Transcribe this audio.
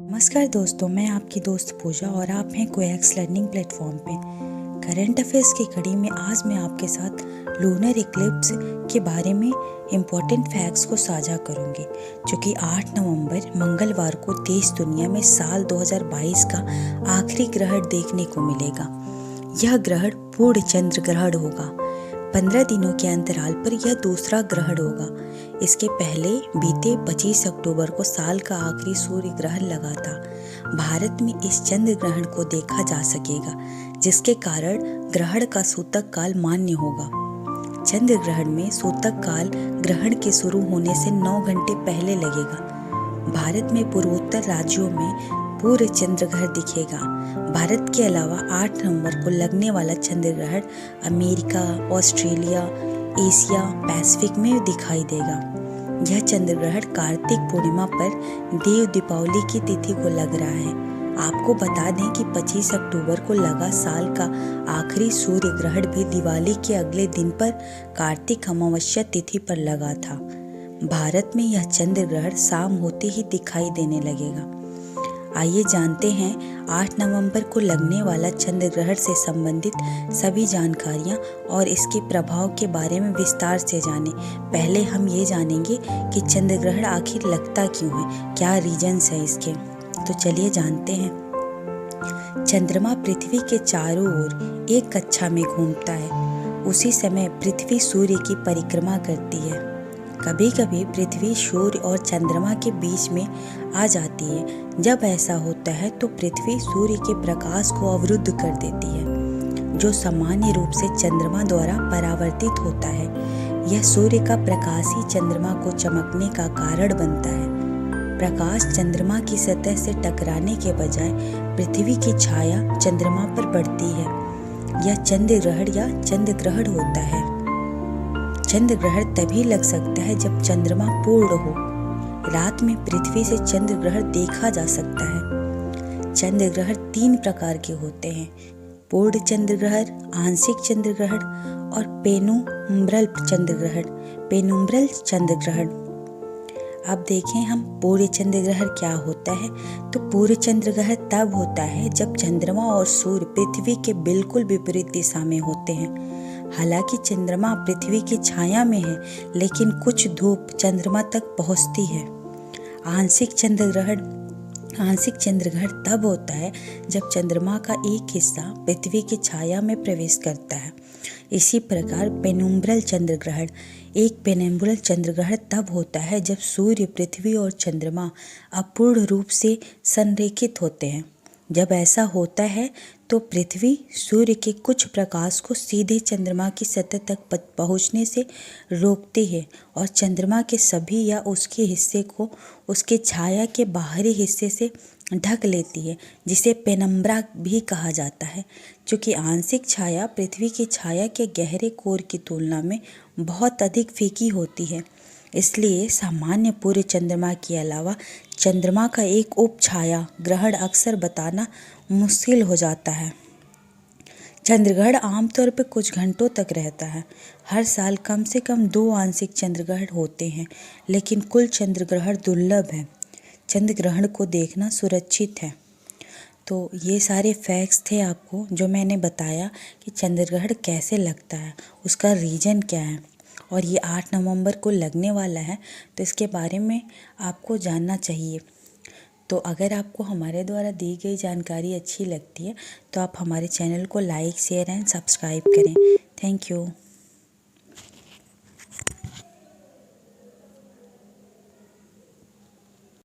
नमस्कार दोस्तों, मैं आपकी दोस्त पूजा और आप हैं कोएक्स लर्निंग प्लेटफॉर्म पे। करंट अफेयर्स की कड़ी में आज मैं आपके साथ लूनर इक्लिप्स के बारे में इम्पोर्टेंट फैक्ट्स को साझा करूंगी, जो कि 8 नवंबर मंगलवार को देश दुनिया में साल 2022 का आखिरी ग्रहण देखने को मिलेगा। यह ग्रहण पूर्ण चंद्र ग्रहण होगा। 15 दिनों के अंतराल पर यह दूसरा ग्रहण होगा। इसके पहले बीते 25 अक्टूबर को साल का आखिरी सूर्य ग्रहण लगा था। भारत में इस चंद्र ग्रहण को देखा जा सकेगा, जिसके कारण ग्रहण का सूतक काल मान्य होगा। चंद्र ग्रहण में सूतक काल ग्रहण के शुरू होने से 9 घंटे पहले लगेगा। भारत में पूर्वोत्तर राज्यों में पूर्ण चंद्र ग्रहण दिखेगा। भारत के अलावा 8 नवंबर को लगने वाला चंद्र ग्रहण अमेरिका, ऑस्ट्रेलिया, एशिया, पैसिफिक में दिखाई देगा। यह चंद्र ग्रहण कार्तिक पूर्णिमा पर देव दीपावली की तिथि को लग रहा है। आपको बता दें कि 25 अक्टूबर को लगा साल का आखिरी सूर्य ग्रहण भी दिवाली के अगले दिन पर कार्तिक अमावस्या तिथि पर लगा था। भारत में यह चंद्र ग्रहण शाम होते ही दिखाई देने लगेगा। आइए जानते हैं 8 नवंबर को लगने वाला चंद्र ग्रहण से संबंधित सभी जानकारियां और इसके प्रभाव के बारे में विस्तार से जानें। पहले हम ये जानेंगे कि चंद्र ग्रहण आखिर लगता क्यों है, क्या रीजंस है इसके। तो चलिए जानते हैं। चंद्रमा पृथ्वी के चारों ओर एक कक्षा में घूमता है। उसी समय पृथ्वी सूर्य की परिक्रमा करती है। कभी कभी पृथ्वी सूर्य और चंद्रमा के बीच में आ जाती है। जब ऐसा होता है तो पृथ्वी सूर्य के प्रकाश को अवरुद्ध कर देती है, जो सामान्य रूप से चंद्रमा द्वारा परावर्तित होता है। यह सूर्य का प्रकाश ही चंद्रमा को चमकने का कारण बनता है। प्रकाश चंद्रमा की सतह से टकराने के बजाय पृथ्वी की छाया चंद्रमा पर पड़ती है। यह चंद्र ग्रहण या चंद्र ग्रहण होता है। चंद्र ग्रहण तभी लग सकता है जब चंद्रमा पूर्ण हो। रात में पृथ्वी से चंद्र ग्रहण देखा जा सकता है। चंद्र ग्रहण 3 प्रकार के होते हैं: पूर्ण चंद्र ग्रहण, आंशिक चंद्र ग्रहण और पेनुम्ब्रल चंद्र ग्रहण। पेनुम्ब्रल चंद्र ग्रहण। अब देखें हम पूर्ण चंद्र ग्रहण क्या होता है। तो पूर्ण चंद्र ग्रहण तब होता है जब चंद्रमा और सूर्य पृथ्वी के बिल्कुल विपरीत दिशा में होते हैं। हालांकि चंद्रमा पृथ्वी की छाया में है, लेकिन कुछ धूप चंद्रमा तक पहुंचती है। आंशिक चंद्र ग्रहण तब होता है जब चंद्रमा का एक हिस्सा पृथ्वी की छाया में प्रवेश करता है। इसी प्रकार पेनुम्ब्रल चंद्र ग्रहण। एक पेनुम्ब्रल चंद्र ग्रहण तब होता है जब सूर्य, पृथ्वी और चंद्रमा अपूर्ण रूप से संरेखित होते हैं। जब ऐसा होता है तो पृथ्वी सूर्य के कुछ प्रकाश को सीधे चंद्रमा की सतह तक पहुंचने से रोकती है और चंद्रमा के सभी या उसके हिस्से को उसके छाया के बाहरी हिस्से से ढक लेती है, जिसे पेनम्ब्रा भी कहा जाता है। चूँकि आंशिक छाया पृथ्वी की छाया के गहरे कोर की तुलना में बहुत अधिक फीकी होती है, इसलिए सामान्य पूरे चंद्रमा के अलावा चंद्रमा का एक उपछाया ग्रहण अक्सर बताना मुश्किल हो जाता है। चंद्रग्रहण आमतौर पर कुछ घंटों तक रहता है। हर साल कम से कम 2 आंशिक चंद्रग्रहण होते हैं, लेकिन कुल चंद्रग्रहण दुर्लभ है। चंद्र ग्रहण को देखना सुरक्षित है। तो ये सारे फैक्ट्स थे आपको, जो मैंने बताया कि चंद्र ग्रहण कैसे लगता है, उसका रीज़न क्या है, और ये 8 नवंबर को लगने वाला है, तो इसके बारे में आपको जानना चाहिए। तो अगर आपको हमारे द्वारा दी गई जानकारी अच्छी लगती है तो आप हमारे चैनल को लाइक, शेयर एंड सब्सक्राइब करें। Thank you.